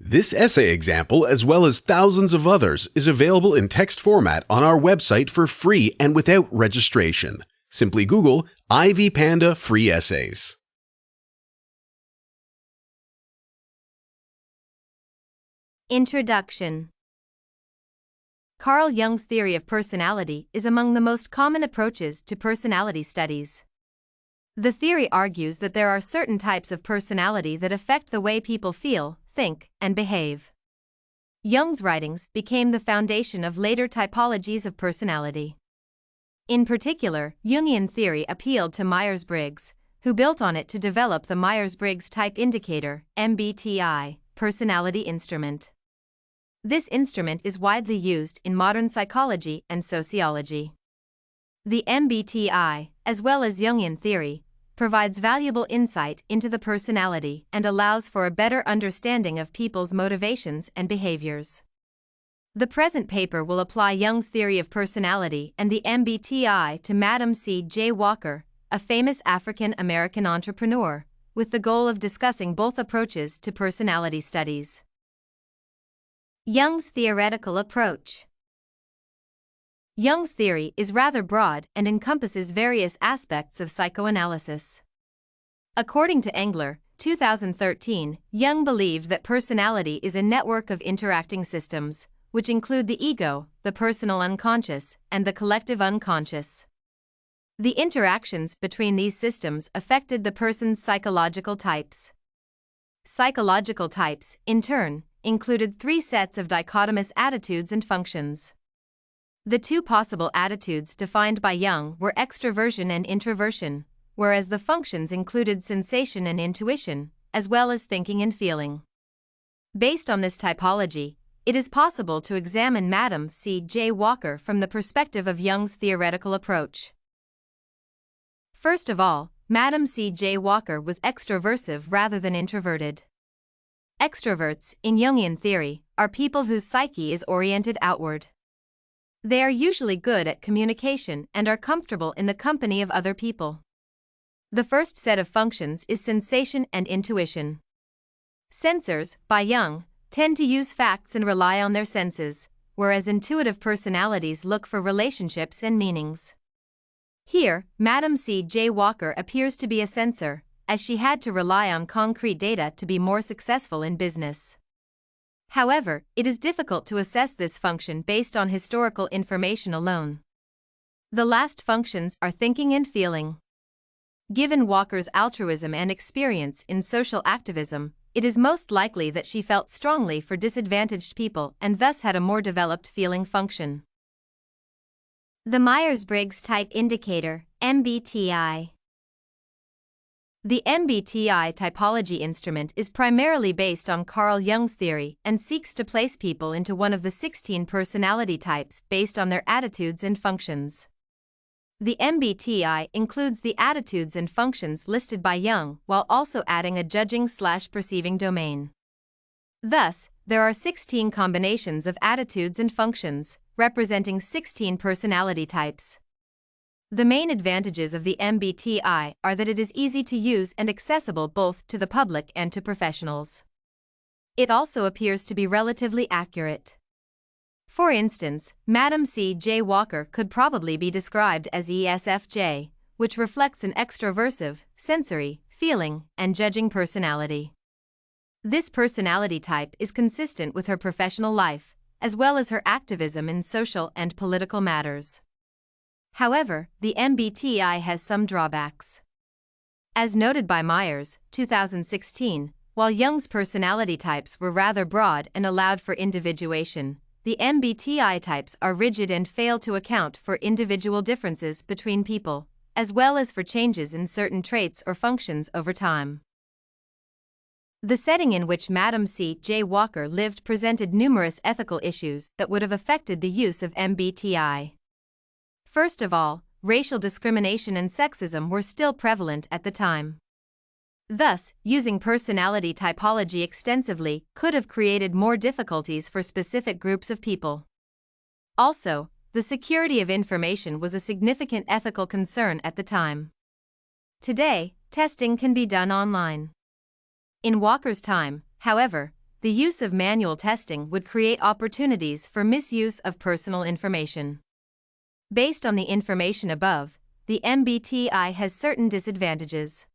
This essay example, as well as thousands of others, is available in text format on our website for free and without registration. Simply Google Ivy Panda Free Essays. Introduction. Carl Jung's theory of personality is among the most common approaches to personality studies. The theory argues that there are certain types of personality that affect the way people feel, think, and behave. Jung's writings became the foundation of later typologies of personality. In particular, Jungian theory appealed to Myers-Briggs, who built on it to develop the Myers-Briggs Type Indicator (MBTI) personality instrument. This instrument is widely used in modern psychology and sociology. The MBTI, as well as Jungian theory, provides valuable insight into the personality and allows for a better understanding of people's motivations and behaviors. The present paper will apply Jung's theory of personality and the MBTI to Madam C. J. Walker, a famous African-American entrepreneur, with the goal of discussing both approaches to personality studies. Jung's theoretical approach. Jung's theory is rather broad and encompasses various aspects of psychoanalysis. According to Engler, 2013, Jung believed that personality is a network of interacting systems, which include the ego, the personal unconscious, and the collective unconscious. The interactions between these systems affected the person's psychological types. Psychological types, in turn, included three sets of dichotomous attitudes and functions. The two possible attitudes defined by Jung were extroversion and introversion, whereas the functions included sensation and intuition, as well as thinking and feeling. Based on this typology, it is possible to examine Madam C. J. Walker from the perspective of Jung's theoretical approach. First of all, Madam C. J. Walker was extroversive rather than introverted. Extroverts, in Jungian theory, are people whose psyche is oriented outward. They are usually good at communication and are comfortable in the company of other people. The first set of functions is sensation and intuition. Sensors, by Jung, tend to use facts and rely on their senses, whereas intuitive personalities look for relationships and meanings. Here, Madam C. J. Walker appears to be a sensor, as she had to rely on concrete data to be more successful in business. However, it is difficult to assess this function based on historical information alone. The last functions are thinking and feeling. Given Walker's altruism and experience in social activism, it is most likely that she felt strongly for disadvantaged people and thus had a more developed feeling function. The Myers-Briggs Type Indicator, MBTI. The MBTI typology instrument is primarily based on Carl Jung's theory and seeks to place people into one of the 16 personality types based on their attitudes and functions. The MBTI includes the attitudes and functions listed by Jung while also adding a judging/perceiving domain. Thus, there are 16 combinations of attitudes and functions, representing 16 personality types. The main advantages of the MBTI are that it is easy to use and accessible both to the public and to professionals. It also appears to be relatively accurate. For instance, Madam C. J. Walker could probably be described as ESFJ, which reflects an extroversive, sensory, feeling, and judging personality. This personality type is consistent with her professional life, as well as her activism in social and political matters. However, the MBTI has some drawbacks. As noted by Myers, 2016, while Jung's personality types were rather broad and allowed for individuation, the MBTI types are rigid and fail to account for individual differences between people, as well as for changes in certain traits or functions over time. The setting in which Madam C. J. Walker lived presented numerous ethical issues that would have affected the use of MBTI. First of all, racial discrimination and sexism were still prevalent at the time. Thus, using personality typology extensively could have created more difficulties for specific groups of people. Also, the security of information was a significant ethical concern at the time. Today, testing can be done online. In Walker's time, however, the use of manual testing would create opportunities for misuse of personal information. Based on the information above, the MBTI has certain disadvantages.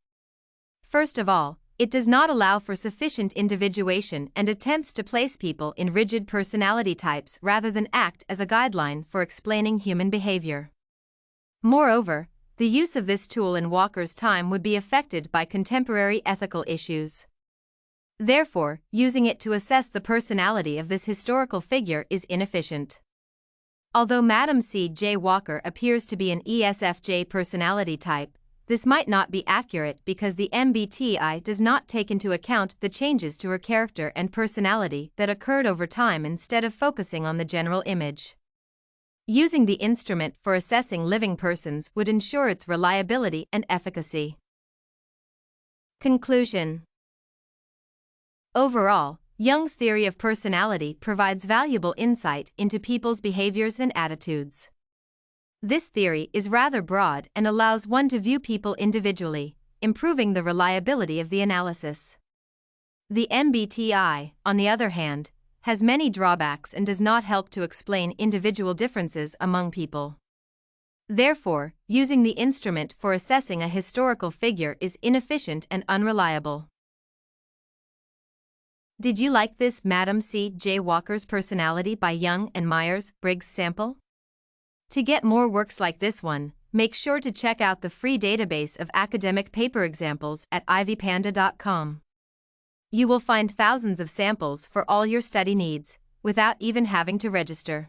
First of all, it does not allow for sufficient individuation and attempts to place people in rigid personality types rather than act as a guideline for explaining human behavior. Moreover, the use of this tool in Walker's time would be affected by contemporary ethical issues. Therefore, using it to assess the personality of this historical figure is inefficient. Although Madam C. J. Walker appears to be an ESFJ personality type, this might not be accurate because the MBTI does not take into account the changes to her character and personality that occurred over time instead of focusing on the general image. Using the instrument for assessing living persons would ensure its reliability and efficacy. Conclusion. Overall, Jung's theory of personality provides valuable insight into people's behaviors and attitudes. This theory is rather broad and allows one to view people individually, improving the reliability of the analysis. The MBTI, on the other hand, has many drawbacks and does not help to explain individual differences among people. Therefore, using the instrument for assessing a historical figure is inefficient and unreliable. Did you like this Madam C. J. Walker's Personality by Jung and Myers-Briggs sample? To get more works like this one, make sure to check out the free database of academic paper examples at ivpanda.com. You will find thousands of samples for all your study needs, without even having to register.